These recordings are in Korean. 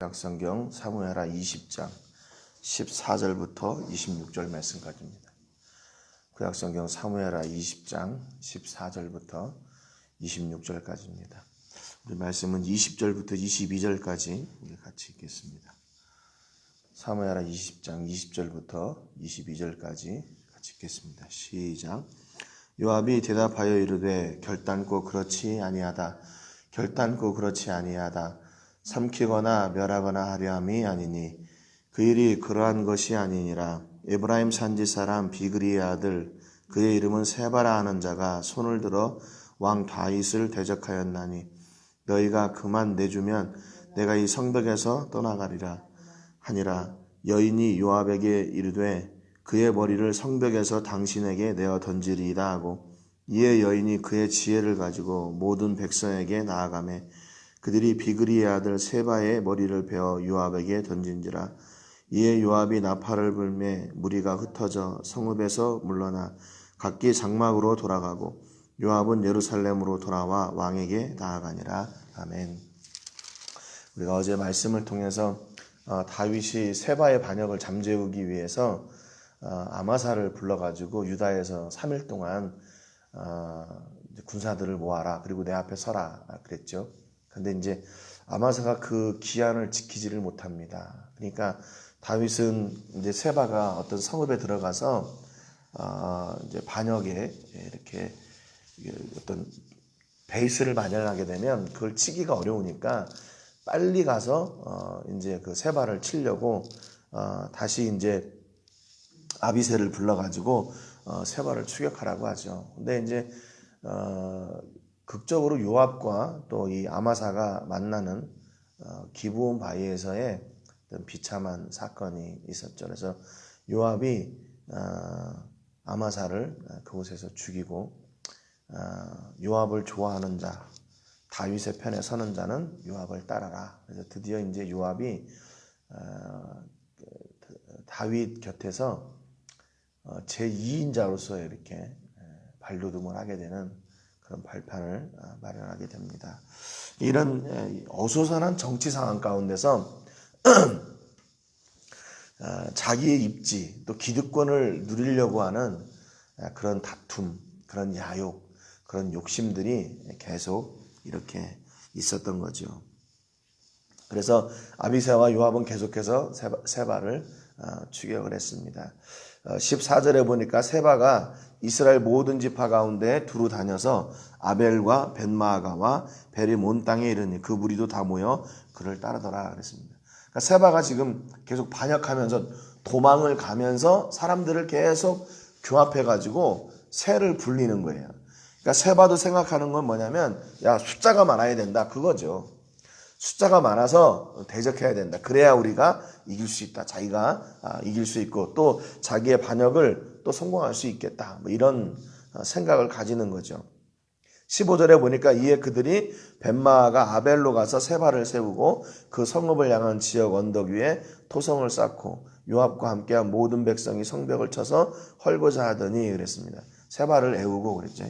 구약성경 사무엘하 20장 14절부터 26절 말씀까지입니다. 구약성경 사무엘하 20장 14절부터 26절까지입니다. 우리 말씀은 20절부터 22절까지 우리 같이 읽겠습니다. 사무엘하 20장 20절부터 22절까지 같이 읽겠습니다. 시작. 요압이 대답하여 이르되 결단코 그렇지 아니하다. 결단코 그렇지 아니하다. 삼키거나 멸하거나 하려 함이 아니니 그 일이 그러한 것이 아니니라. 에브라임 산지 사람 비그리의 아들 그의 이름은 세바라 하는 자가 손을 들어 왕 다윗을 대적하였나니 너희가 그만 내주면 내가 이 성벽에서 떠나가리라 하니라. 여인이 요압에게 이르되 그의 머리를 성벽에서 당신에게 내어 던지리이다 하고 이에 여인이 그의 지혜를 가지고 모든 백성에게 나아가매 그들이 비그리의 아들 세바의 머리를 베어 요압에게 던진지라. 이에 요압이 나팔을 불매 무리가 흩어져 성읍에서 물러나 각기 장막으로 돌아가고 요압은 예루살렘으로 돌아와 왕에게 나아가니라. 아멘. 우리가 어제 말씀을 통해서 다윗이 세바의 반역을 잠재우기 위해서 아마사를 불러가지고 유다에서 3일 동안 군사들을 모아라, 그리고 내 앞에 서라 그랬죠. 근데 이제 아마사가 그 기한을 지키지를 못합니다. 그러니까 다윗은 이제 세바가 어떤 성읍에 들어가서 이제 반역에 이렇게 어떤 베이스를 마련하게 되면 그걸 치기가 어려우니까 빨리 가서 이제 그 세바를 치려고 다시 이제 아비새를 불러가지고 세바를 추격하라고 하죠. 근데 이제 극적으로 요압과 또 이 아마사가 만나는 기브온 바위에서의 어떤 비참한 사건이 있었죠. 그래서 요압이 아마사를 그곳에서 죽이고 요압을 좋아하는 자, 다윗의 편에 서는 자는 요압을 따라라. 그래서 드디어 이제 요압이 다윗 곁에서 제2인자로서 이렇게 발돋움을 하게 되는 그런 발판을 마련하게 됩니다. 이런 어수선한 정치 상황 가운데서 자기의 입지 또 기득권을 누리려고 하는 그런 다툼, 그런 야욕, 그런 욕심들이 계속 이렇게 있었던 거죠. 그래서 아비새와 요압은 계속해서 세바를 추격을 했습니다. 14절에 보니까 세바가 이스라엘 모든 지파 가운데 두루 다녀서 아벨과 벳마아가와 베리몬 땅에 이르니 그 무리도 다 모여 그를 따르더라 그랬습니다. 그러니까 세바가 지금 계속 반역하면서 도망을 가면서 사람들을 계속 교합해가지고 세를 불리는 거예요. 그러니까 세바도 생각하는 건 뭐냐면 야, 숫자가 많아야 된다 그거죠. 숫자가 많아서 대적해야 된다. 그래야 우리가 이길 수 있다. 자기가 이길 수 있고 또 자기의 반역을 또 성공할 수 있겠다. 뭐 이런 생각을 가지는 거죠. 15절에 보니까 이에 그들이 벳마아가 아벨로 가서 세바를 세우고 그 성읍을 향한 지역 언덕 위에 토성을 쌓고 요압과 함께한 모든 백성이 성벽을 쳐서 헐고자 하더니 그랬습니다. 세바를 애우고 그랬죠.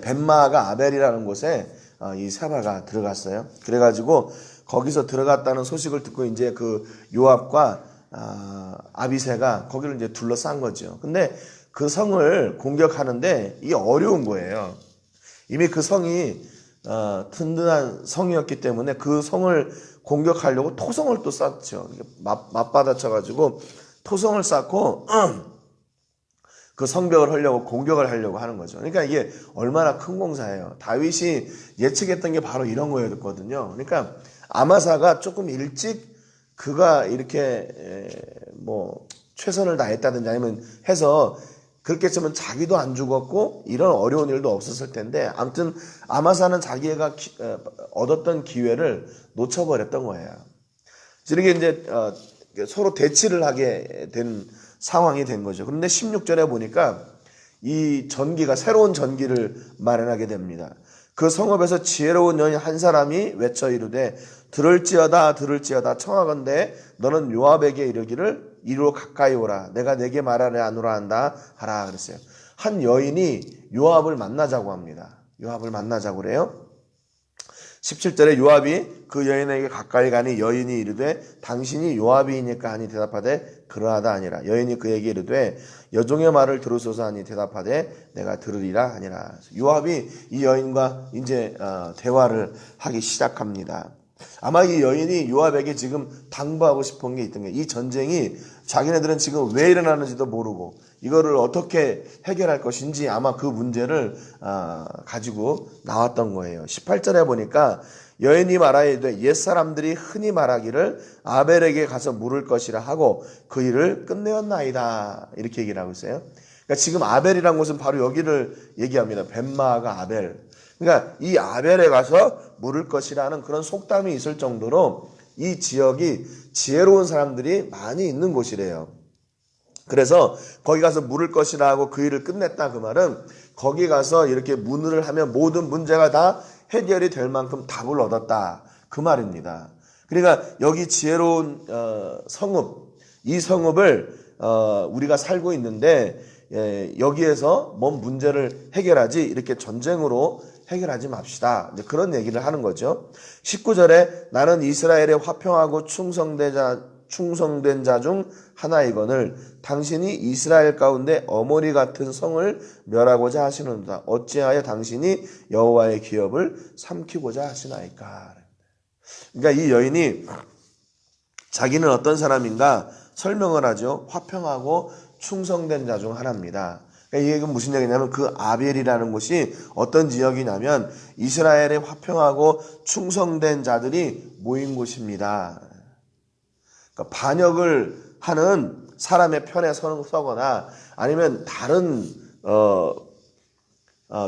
벳마아가 아벨이라는 곳에 이 세바가 들어갔어요. 그래가지고 거기서 들어갔다는 소식을 듣고 이제 그 요압과 아비새가 거기를 이제 둘러싼 거죠. 근데 그 성을 공격하는데 이게 어려운 거예요. 이미 그 성이 든든한 성이었기 때문에 그 성을 공격하려고 토성을 또 쌓죠. 맞받아쳐가지고 토성을 쌓고 그 성벽을 하려고 공격을 하려고 하는 거죠. 그러니까 이게 얼마나 큰 공사예요. 다윗이 예측했던 게 바로 이런 거였거든요. 그러니까 아마사가 조금 일찍 그가 이렇게 뭐 최선을 다했다든지 아니면 해서 그렇게 했으면 자기도 안 죽었고 이런 어려운 일도 없었을 텐데 아무튼 아마사는 자기가 얻었던 기회를 놓쳐버렸던 거예요. 이렇게 이제 서로 대치를 하게 된 상황이 된 거죠. 그런데 16절에 보니까 이 전기가 새로운 전기를 마련하게 됩니다. 그 성읍에서 지혜로운 여인 한 사람이 외쳐 이르되 들을지어다 들을지어다 청하건대 너는 요압에게 이르기를 이리로 가까이 오라 내가 내게 말하려 하노라 한다 하라 그랬어요. 한 여인이 요압을 만나자고 합니다. 요압을 만나자고 그래요. 17절에 요압이 그 여인에게 가까이 가니 여인이 이르되 당신이 요압이니까 하니 대답하되 그러하다 아니라. 여인이 그에게 이르되 여종의 말을 들으소서 하니 대답하되 내가 들으리라 하니라. 요압이 이 여인과 이제 대화를 하기 시작합니다. 아마 이 여인이 요압에게 지금 당부하고 싶은 게 있던 게, 이 전쟁이 자기네들은 지금 왜 일어나는지도 모르고 이거를 어떻게 해결할 것인지 아마 그 문제를 가지고 나왔던 거예요. 18절에 보니까 여인이 말하되 옛사람들이 흔히 말하기를 아벨에게 가서 물을 것이라 하고 그 일을 끝내었나이다, 이렇게 얘기를 하고 있어요. 그러니까 지금 아벨이라는 곳은 바로 여기를 얘기합니다. 벳마아가 아벨. 그러니까 이 아벨에 가서 물을 것이라는 그런 속담이 있을 정도로 이 지역이 지혜로운 사람들이 많이 있는 곳이래요. 그래서 거기 가서 물을 것이라 하고 그 일을 끝냈다, 그 말은 거기 가서 이렇게 문을 하면 모든 문제가 다 해결이 될 만큼 답을 얻었다, 그 말입니다. 그러니까 여기 지혜로운 성읍, 이 성읍을 우리가 살고 있는데 여기에서 뭔 문제를 해결하지 이렇게 전쟁으로 해결하지 맙시다, 이제 그런 얘기를 하는 거죠. 19절에 나는 이스라엘에 화평하고 충성된 자 중 하나이거늘 당신이 이스라엘 가운데 어머니 같은 성을 멸하고자 하시는도다. 어찌하여 당신이 여호와의 기업을 삼키고자 하시나이까. 그러니까 이 여인이 자기는 어떤 사람인가 설명을 하죠. 화평하고 충성된 자 중 하나입니다. 그러니까 이게 무슨 얘기냐면 그 아벨이라는 곳이 어떤 지역이냐면 이스라엘에 화평하고 충성된 자들이 모인 곳입니다. 그러니까 반역을 하는 사람의 편에 서거나 아니면 다른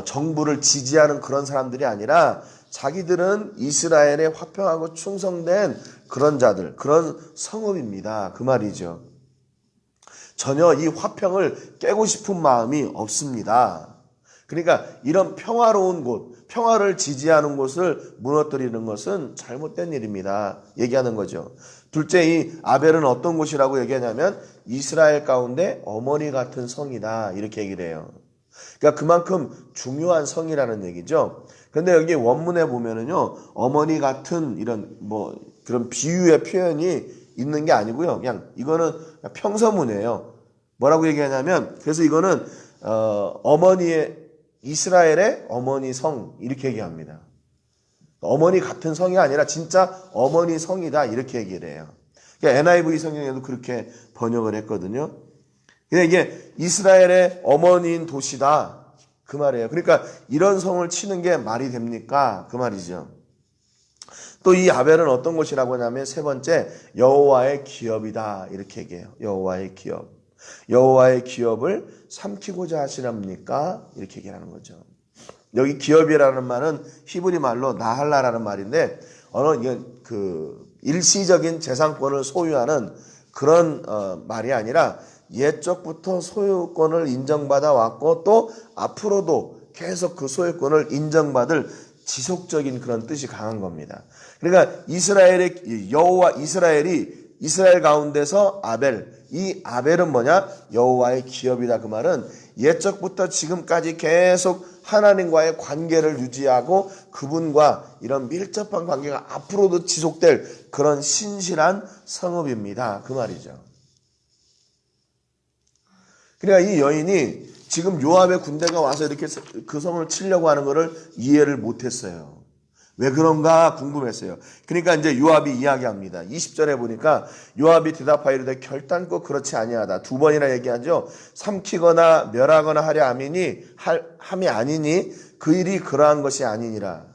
정부를 지지하는 그런 사람들이 아니라 자기들은 이스라엘에 화평하고 충성된 그런 자들, 그런 성읍입니다, 그 말이죠. 전혀 이 화평을 깨고 싶은 마음이 없습니다. 그러니까 이런 평화로운 곳, 평화를 지지하는 곳을 무너뜨리는 것은 잘못된 일입니다, 얘기하는 거죠. 둘째, 이 아벨은 어떤 곳이라고 얘기하냐면 이스라엘 가운데 어머니 같은 성이다, 이렇게 얘기를 해요. 그러니까 그만큼 중요한 성이라는 얘기죠. 그런데 여기 원문에 보면은요, 어머니 같은 이런 그런 비유의 표현이 있는 게 아니고요, 그냥 이거는 평서문이에요. 뭐라고 얘기하냐면, 그래서 이거는 이스라엘의 어머니 성, 이렇게 얘기합니다. 어머니 같은 성이 아니라 진짜 어머니 성이다, 이렇게 얘기를 해요. 그러니까 NIV 성경에도 그렇게 번역을 했거든요. 근데 이게 이스라엘의 어머니인 도시다, 그 말이에요. 그러니까 이런 성을 치는 게 말이 됩니까, 그 말이죠. 또 이 아벨은 어떤 곳이라고 하냐면 세 번째, 여호와의 기업이다, 이렇게 얘기해요. 여호와의 기업. 여호와의 기업을 삼키고자 하시랍니까, 이렇게 얘기하는 거죠. 여기 기업이라는 말은 히브리 말로 나할라라는 말인데 일시적인 재산권을 소유하는 그런 말이 아니라 옛적부터 소유권을 인정받아 왔고 또 앞으로도 계속 그 소유권을 인정받을 지속적인 그런 뜻이 강한 겁니다. 그러니까 이스라엘 가운데서 이 아벨은 뭐냐? 여호와의 기업이다, 그 말은 옛적부터 지금까지 계속 하나님과의 관계를 유지하고 그분과 이런 밀접한 관계가 앞으로도 지속될 그런 신실한 성읍입니다, 그 말이죠. 그러니까 이 여인이 지금 요압의 군대가 와서 이렇게 그 성을 치려고 하는 것을 이해를 못했어요. 왜 그런가 궁금했어요. 그러니까 이제 요압이 이야기합니다. 20절에 보니까 요압이 대답하여 이르되 결단코 그렇지 아니하다. 두 번이나 얘기하죠. 삼키거나 멸하거나 하려 함이 아니니 그 일이 그러한 것이 아니니라.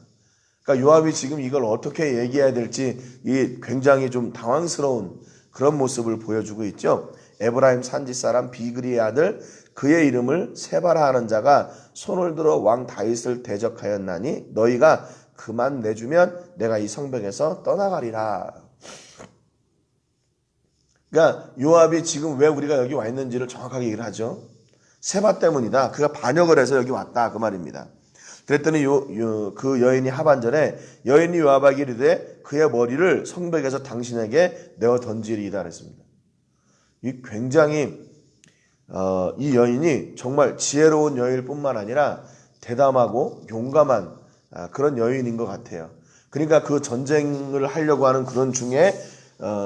그러니까 요압이 지금 이걸 어떻게 얘기해야 될지 굉장히 좀 당황스러운 그런 모습을 보여주고 있죠. 에브라임 산지 사람 비그리의 아들 그의 이름을 세바라 하는 자가 손을 들어 왕 다윗을 대적하였나니 너희가 그만 내주면 내가 이 성벽에서 떠나가리라. 그러니까 요압이 지금 왜 우리가 여기 와 있는지를 정확하게 얘기를 하죠. 세바 때문이다. 그가 반역을 해서 여기 왔다, 그 말입니다. 그랬더니 그 여인이 하반절에 여인이 요압에게 이르되 그의 머리를 성벽에서 당신에게 내어 던지리이다 그랬습니다. 이 굉장히 이 여인이 정말 지혜로운 여인일 뿐만 아니라 대담하고 용감한 그런 여인인 것 같아요. 그러니까 그 전쟁을 하려고 하는 그런 중에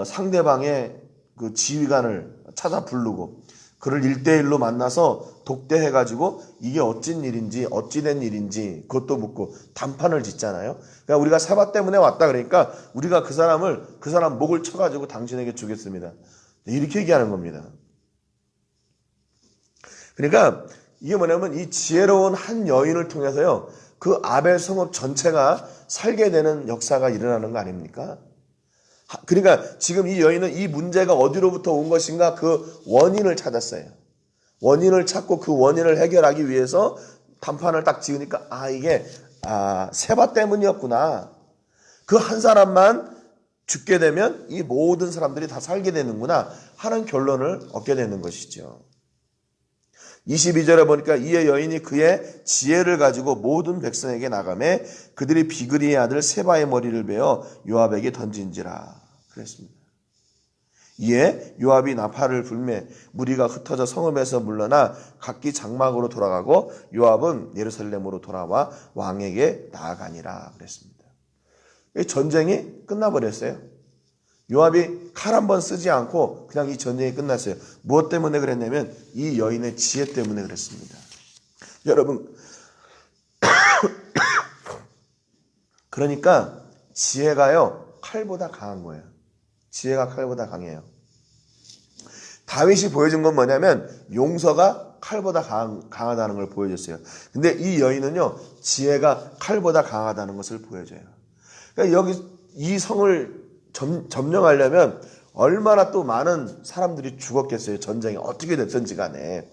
상대방의 그 지휘관을 찾아 부르고 그를 1대1로 만나서 독대해가지고 이게 어찐 일인지 어찌된 일인지 그것도 묻고 단판을 짓잖아요. 그러니까 우리가 세바 때문에 왔다 그러니까 우리가 그 사람 목을 쳐가지고 당신에게 주겠습니다. 이렇게 얘기하는 겁니다. 그러니까 이게 뭐냐면 이 지혜로운 한 여인을 통해서요. 그 아벨 성읍 전체가 살게 되는 역사가 일어나는 거 아닙니까? 그러니까 지금 이 여인은 이 문제가 어디로부터 온 것인가 그 원인을 찾았어요. 원인을 찾고 그 원인을 해결하기 위해서 단판을 딱 지으니까 이게 세바 때문이었구나. 그 한 사람만 죽게 되면 이 모든 사람들이 다 살게 되는구나 하는 결론을 얻게 되는 것이죠. 22절에 보니까 이에 여인이 그의 지혜를 가지고 모든 백성에게 나가매 그들이 비그리의 아들 세바의 머리를 베어 요압에게 던진지라 그랬습니다. 이에 요압이 나팔을 불매 무리가 흩어져 성읍에서 물러나 각기 장막으로 돌아가고 요압은 예루살렘으로 돌아와 왕에게 나아가니라 그랬습니다. 전쟁이 끝나버렸어요. 요압이 칼 한 번 쓰지 않고 그냥 이 전쟁이 끝났어요. 무엇 때문에 그랬냐면 이 여인의 지혜 때문에 그랬습니다. 여러분 그러니까 지혜가요 칼보다 강한 거예요. 지혜가 칼보다 강해요. 다윗이 보여준 건 뭐냐면 용서가 칼보다 강하다는 걸 보여줬어요. 근데 이 여인은요 지혜가 칼보다 강하다는 것을 보여줘요. 그러니까 여기 이 성을 점령하려면 얼마나 또 많은 사람들이 죽었겠어요. 전쟁이 어떻게 됐든지 간에.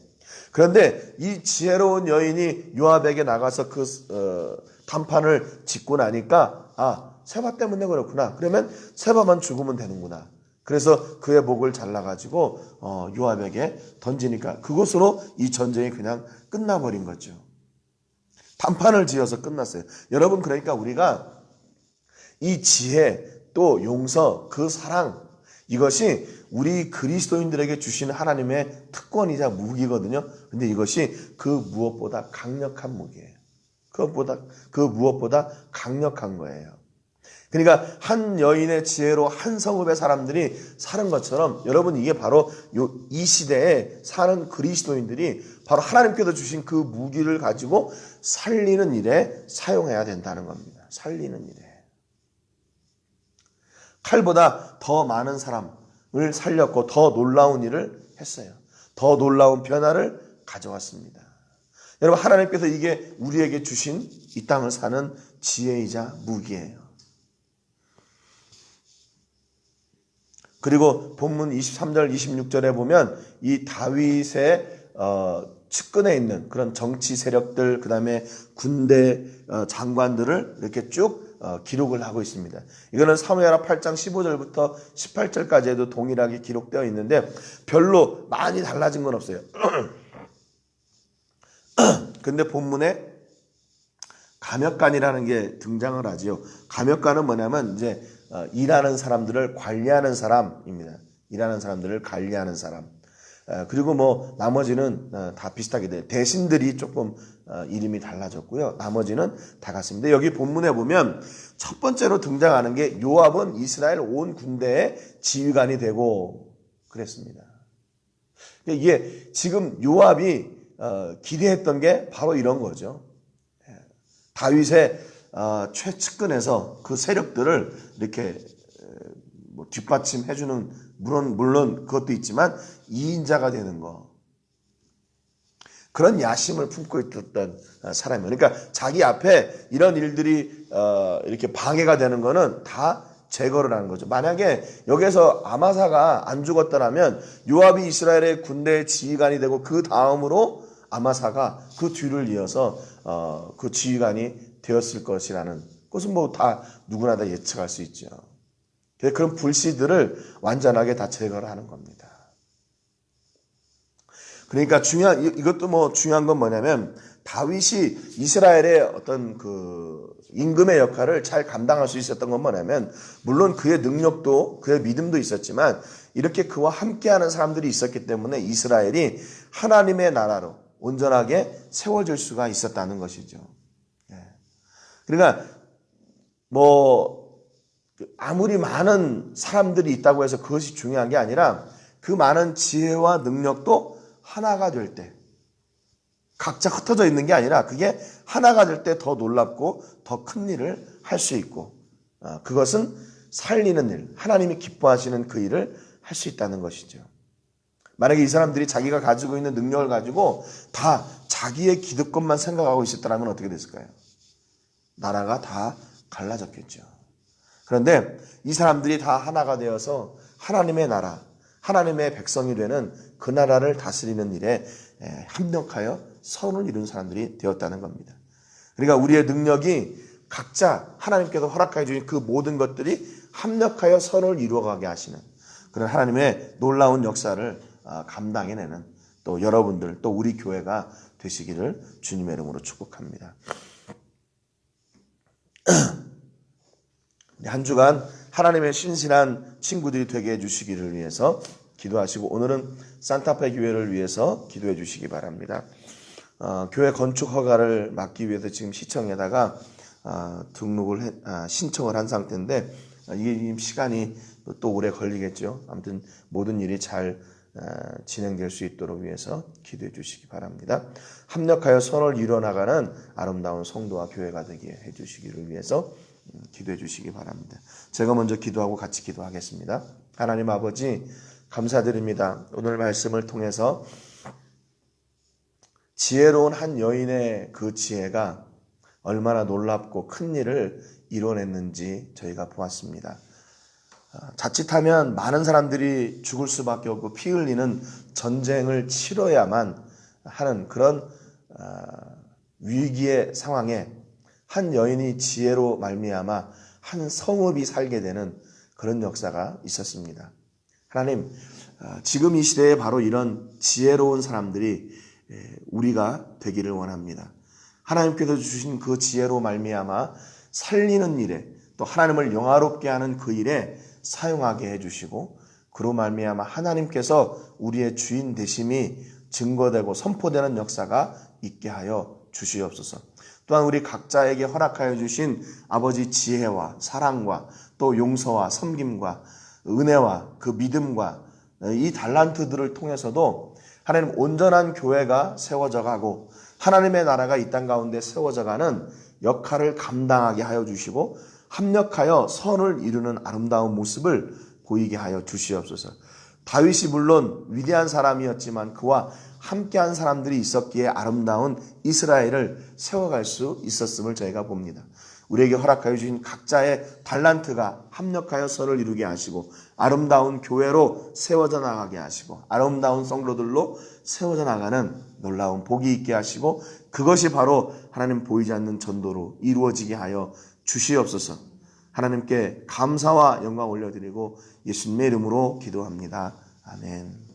그런데 이 지혜로운 여인이 요압에게 나가서 그 단판을 짓고 나니까 세바 때문에 그렇구나. 그러면 세바만 죽으면 되는구나. 그래서 그의 목을 잘라가지고 요압에게 던지니까 그것으로 이 전쟁이 그냥 끝나버린 거죠. 단판을 지어서 끝났어요. 여러분 그러니까 우리가 이 지혜 또 용서 그 사랑 이것이 우리 그리스도인들에게 주신 하나님의 특권이자 무기거든요. 근데 이것이 그 무엇보다 강력한 무기예요. 그 무엇보다 강력한 거예요. 그러니까 한 여인의 지혜로 한 성읍의 사람들이 사는 것처럼 여러분 이게 바로 이 시대에 사는 그리스도인들이 바로 하나님께서 주신 그 무기를 가지고 살리는 일에 사용해야 된다는 겁니다. 살리는 일에. 칼보다 더 많은 사람을 살렸고 더 놀라운 일을 했어요. 더 놀라운 변화를 가져왔습니다. 여러분 하나님께서 이게 우리에게 주신 이 땅을 사는 지혜이자 무기예요. 그리고 본문 23절 26절에 보면 이 다윗의 측근에 있는 그런 정치 세력들 그다음에 군대 장관들을 이렇게 쭉 기록을 하고 있습니다. 이거는 사무엘하 8장 15절부터 18절까지에도 동일하게 기록되어 있는데 별로 많이 달라진 건 없어요. 근데 본문에 감역관이라는 게 등장을 하지요. 감역관은 뭐냐면 이제 일하는 사람들을 관리하는 사람입니다. 일하는 사람들을 관리하는 사람. 그리고 뭐 나머지는 다 비슷하게 돼요. 대신들이 조금 이름이 달라졌고요. 나머지는 다 같습니다. 여기 본문에 보면 첫 번째로 등장하는 게 요압은 이스라엘 온 군대의 지휘관이 되고 그랬습니다. 이게 지금 요압이 기대했던 게 바로 이런 거죠. 다윗의 최측근에서 그 세력들을 이렇게 뒷받침해주는 물론 그것도 있지만 2인자가 되는 거. 그런 야심을 품고 있었던 사람이에요. 그러니까 자기 앞에 이런 일들이 이렇게 방해가 되는 거는 다 제거를 하는 거죠. 만약에 여기서 아마사가 안 죽었더라면 요압이 이스라엘의 군대의 지휘관이 되고 그 다음으로 아마사가 그 뒤를 이어서 그 지휘관이 되었을 것이라는 것은 뭐 다 누구나 다 예측할 수 있죠. 그런 불씨들을 완전하게 다 제거를 하는 겁니다. 그러니까 이것도 뭐 중요한 건 뭐냐면 다윗이 이스라엘의 어떤 그 임금의 역할을 잘 감당할 수 있었던 건 뭐냐면 물론 그의 능력도 그의 믿음도 있었지만 이렇게 그와 함께하는 사람들이 있었기 때문에 이스라엘이 하나님의 나라로 온전하게 세워질 수가 있었다는 것이죠. 그러니까 아무리 많은 사람들이 있다고 해서 그것이 중요한 게 아니라 그 많은 지혜와 능력도 하나가 될 때, 각자 흩어져 있는 게 아니라 그게 하나가 될 때 더 놀랍고 더 큰 일을 할 수 있고, 그것은 살리는 일, 하나님이 기뻐하시는 그 일을 할 수 있다는 것이죠. 만약에 이 사람들이 자기가 가지고 있는 능력을 가지고 다 자기의 기득권만 생각하고 있었다면 어떻게 됐을까요? 나라가 다 갈라졌겠죠. 그런데 이 사람들이 다 하나가 되어서 하나님의 나라, 하나님의 백성이 되는 그 나라를 다스리는 일에 합력하여 선을 이룬 사람들이 되었다는 겁니다. 그러니까 우리의 능력이 각자 하나님께서 허락하여 주신 그 모든 것들이 합력하여 선을 이루어가게 하시는 그런 하나님의 놀라운 역사를 감당해내는 또 여러분들, 또 우리 교회가 되시기를 주님의 이름으로 축복합니다. 한 주간 하나님의 신실한 친구들이 되게 해주시기를 위해서 기도하시고, 오늘은 산타페 교회를 위해서 기도해 주시기 바랍니다. 교회 건축 허가를 맡기 위해서 지금 시청에다가 신청을 한 상태인데, 이게 지금 시간이 또 오래 걸리겠죠. 아무튼 모든 일이 잘 진행될 수 있도록 위해서 기도해 주시기 바랍니다. 합력하여 선을 이뤄나가는 아름다운 성도와 교회가 되게 해주시기를 위해서 기도해 주시기 바랍니다. 제가 먼저 기도하고 같이 기도하겠습니다. 하나님 아버지, 감사드립니다. 오늘 말씀을 통해서 지혜로운 한 여인의 그 지혜가 얼마나 놀랍고 큰 일을 이뤄냈는지 저희가 보았습니다. 자칫하면 많은 사람들이 죽을 수밖에 없고 피 흘리는 전쟁을 치러야만 하는 그런 위기의 상황에 한 여인이 지혜로 말미암아 한 성읍이 살게 되는 그런 역사가 있었습니다. 하나님, 지금 이 시대에 바로 이런 지혜로운 사람들이 우리가 되기를 원합니다. 하나님께서 주신 그 지혜로 말미암아 살리는 일에, 또 하나님을 영화롭게 하는 그 일에 사용하게 해주시고, 그로 말미암아 하나님께서 우리의 주인 되심이 증거되고 선포되는 역사가 있게 하여 주시옵소서. 또한 우리 각자에게 허락하여 주신 아버지 지혜와 사랑과 또 용서와 섬김과 은혜와 그 믿음과 이 달란트들을 통해서도 하나님 온전한 교회가 세워져 가고 하나님의 나라가 이 땅 가운데 세워져 가는 역할을 감당하게 하여 주시고, 합력하여 선을 이루는 아름다운 모습을 보이게 하여 주시옵소서. 다윗이 물론 위대한 사람이었지만 그와 함께한 사람들이 있었기에 아름다운 이스라엘을 세워갈 수 있었음을 저희가 봅니다. 우리에게 허락하여 주신 각자의 달란트가 합력하여 선을 이루게 하시고, 아름다운 교회로 세워져 나가게 하시고, 아름다운 성도들로 세워져 나가는 놀라운 복이 있게 하시고, 그것이 바로 하나님 보이지 않는 전도로 이루어지게 하여 주시옵소서. 하나님께 감사와 영광 올려드리고 예수님의 이름으로 기도합니다. 아멘.